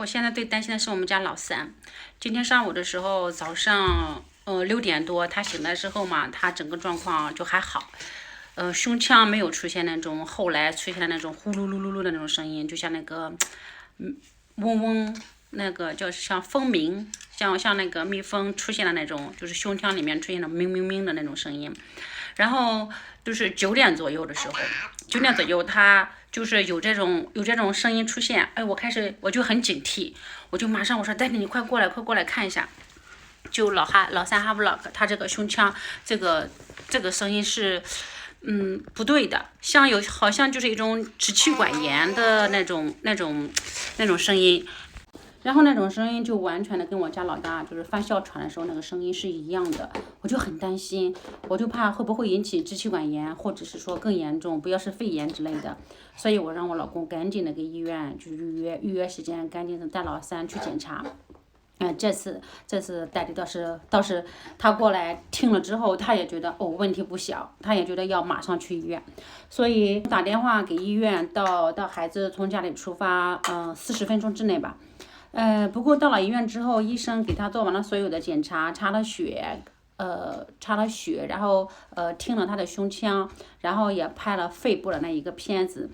我现在最担心的是我们家老三。今天上午的时候，早上6点多他醒来之后嘛，他整个状况就还好。胸腔没有出现那种后来出现的那种呼噜噜噜噜的那种声音，就像那个嗡嗡，那个叫像蜂鸣，像那个蜜蜂出现的那种，就是胸腔里面出现的鸣鸣鸣的那种声音。然后就是9点左右的时候，9点左右他就是有这种声音出现，哎，我就很警惕，我就马上我说，Daddy你快过来看一下。就老三哈布拉克他这个胸腔这个声音是不对的，好像就是一种支气管炎的那种声音。然后那种声音就完全的跟我家老大就是发哮喘的时候那个声音是一样的，我就很担心，我就怕会不会引起支气管炎，或者是说更严重，不要是肺炎之类的。所以我让我老公赶紧的给医院就预约时间，赶紧的带老三去检查。这次戴笠倒是他过来听了之后，他也觉得问题不小，他也觉得要马上去医院，所以打电话给医院，到孩子从家里出发，40分钟之内吧。不过到了医院之后，医生给他做完了所有的检查，查了血，然后听了他的胸腔，然后也拍了肺部的那一个片子，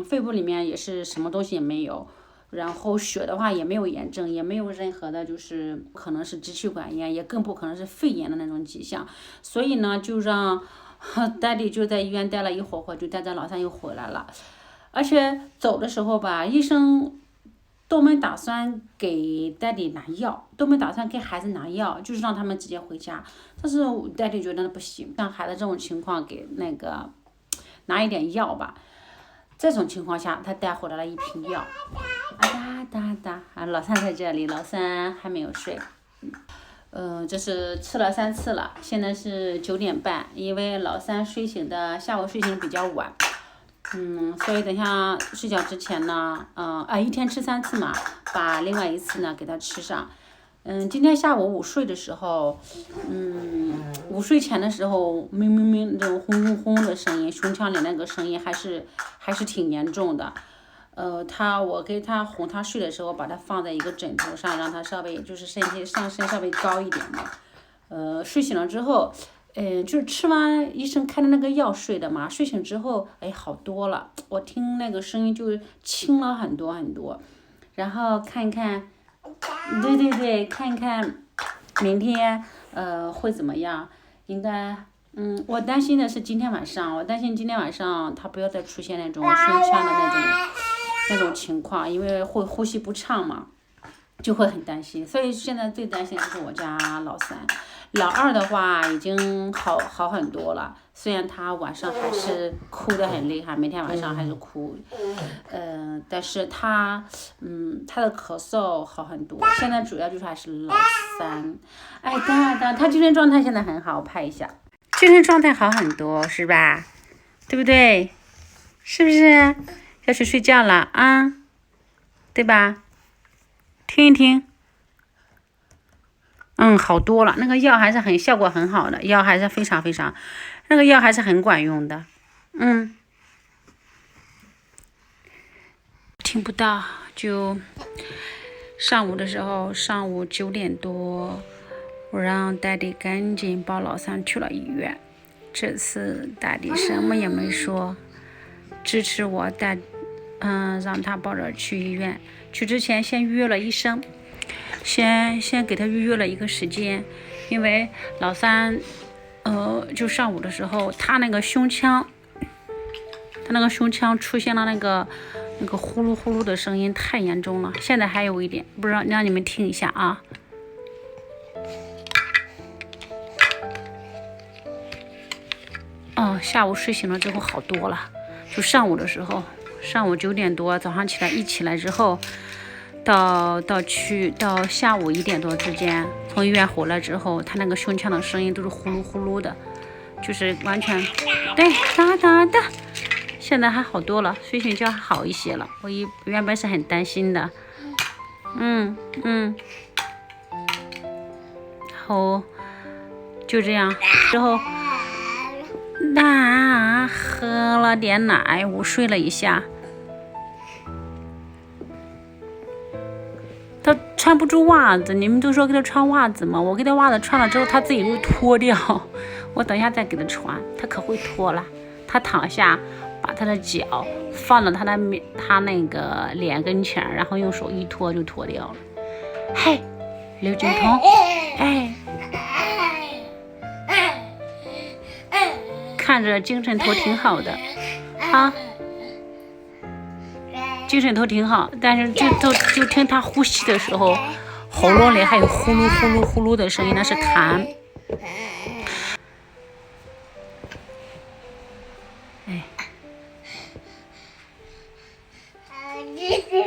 肺部里面也是什么东西也没有。然后血的话也没有炎症，也没有任何的，就是可能是支气管炎，也更不可能是肺炎的那种迹象。所以呢，就让Daddy就在医院待了一会儿，就带着老三又回来了。而且走的时候吧，医生都没打算给Daddy拿药，都没打算给孩子拿药，就是让他们直接回家。但是Daddy觉得不行，像孩子这种情况给那个拿一点药吧。这种情况下，他带回来了一瓶药。老三在这里，老三还没有睡。这是吃了3次了，现在是9点半，因为老三下午睡醒比较晚。所以等下睡觉之前呢，一天吃3次嘛，把另外1次呢给他吃上。今天下午午睡的时候，午睡前的时候，鸣鸣鸣那种轰轰轰的声音，胸腔里那个声音还是挺严重的。我给他哄他睡的时候，把他放在一个枕头上，让他稍微就是上身稍微高一点的。睡醒了之后，就是吃完医生开的那个药睡的嘛，睡醒之后，好多了，我听那个声音就轻了很多很多。然后看一看，对，看一看明天会怎么样，应该我担心的是今天晚上他不要再出现那种胸腔的那种情况，因为会呼吸不畅嘛，就会很担心。所以现在最担心的是我家老三。老二的话已经好很多了，虽然他晚上还是哭得很厉害，每天晚上还是哭，但是他的咳嗽好很多。现在主要就是还是老三。他精神状态现在很好，我拍一下，精神状态好很多，是吧？对不对？是不是？要去睡觉了啊？对吧？听一听。好多了，那个药还是效果很好的，药还是非常，那个药还是很管用的。听不到，就上午9点多，我让Daddy赶紧抱老三去了医院。这次Daddy什么也没说，支持我让他抱着去医院。去之前先预约了医生。先给他预约了一个时间，因为老三，就上午的时候，他那个胸腔出现了那个呼噜呼噜的声音，太严重了。现在还有一点，不知道让你们听一下啊。下午睡醒了之后好多了，就上午的时候，上午9点多，早上起来之后。到下午1点多之间，从医院回来之后，他那个胸腔的声音都是呼噜呼噜的，就是完全对哒，现在还好多了，睡醒觉还好一些了。我原本是很担心的，然后就这样之后，喝了点奶，午睡了一下。穿不住袜子，你们都说给他穿袜子吗？我给他袜子穿了之后，他自己会脱掉。我等一下再给他穿，他可会脱了。他躺下，把他的脚放到他那个脸跟前，然后用手一脱就脱掉了。嘿，刘俊彤，哎，看着精神头挺好的，啊。精神头挺好，但是就听他呼吸的时候，喉咙里还有呼噜呼噜呼噜的声音，那是痰。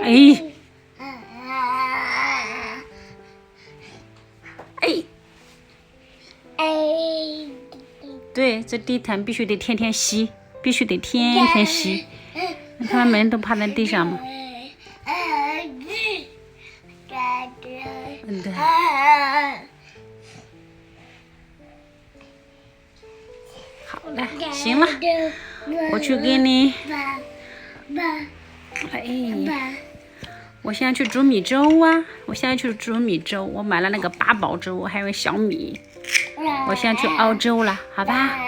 哎，对，这地毯必须得天天吸，必须得天天吸。他们每人都趴在地上嘛。对。好了，行了，我去给你。哎，我现在去煮米粥啊！我买了那个八宝粥，还有小米。我现在去熬粥了，好吧？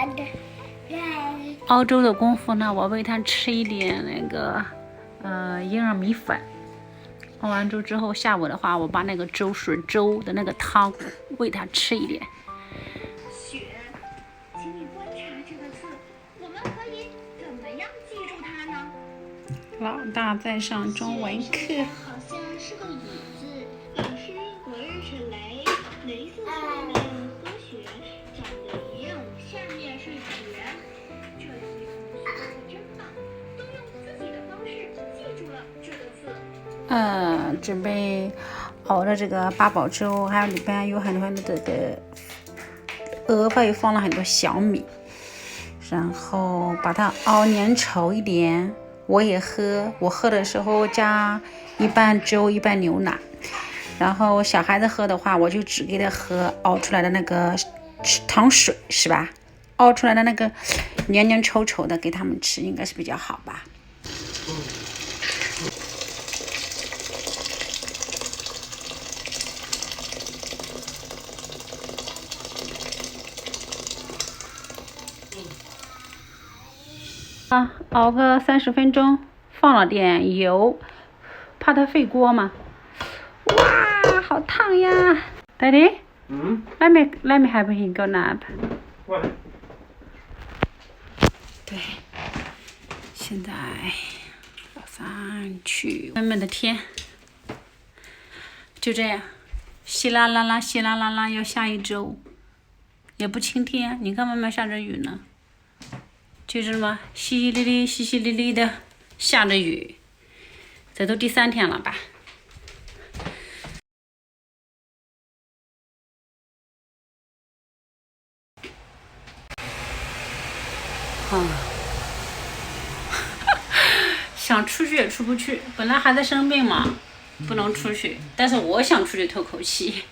熬粥的功夫呢，我喂它吃一点那个婴儿米粉。熬完粥之后，下午的话，我把那个粥水粥的那个汤喂它吃一点。雪，请你观察这个字，我们可以怎么样记住它呢？老大在上中文课。好像是个雨字，老师，我认识雷，雷字上面和雪长得一样，下面是雪。这几同学可真棒，都用自己的方式记住了这个字。准备熬的这个八宝粥，还有里边有很多这个额外又放了很多小米，然后把它熬粘稠一点。我也喝，我喝的时候加一半粥一半牛奶，然后小孩子喝的话，我就只给他喝熬出来的那个糖水，是吧？熬出来的那个黏黏稠稠的给他们吃，应该是比较好吧。熬个30分钟，放了点油，怕它沸锅嘛。哇，好烫呀 ！Daddy， let me help him go nap。对，现在老三去闷闷的天，就这样，稀啦啦啦，稀啦啦啦，要下一周，也不晴天，你看慢慢下着雨呢。就是嘛，淅淅沥沥，淅淅沥沥的下着雨，这都第3天了吧？想出去也出不去，本来孩子生病嘛，不能出去，但是我想出去透口气。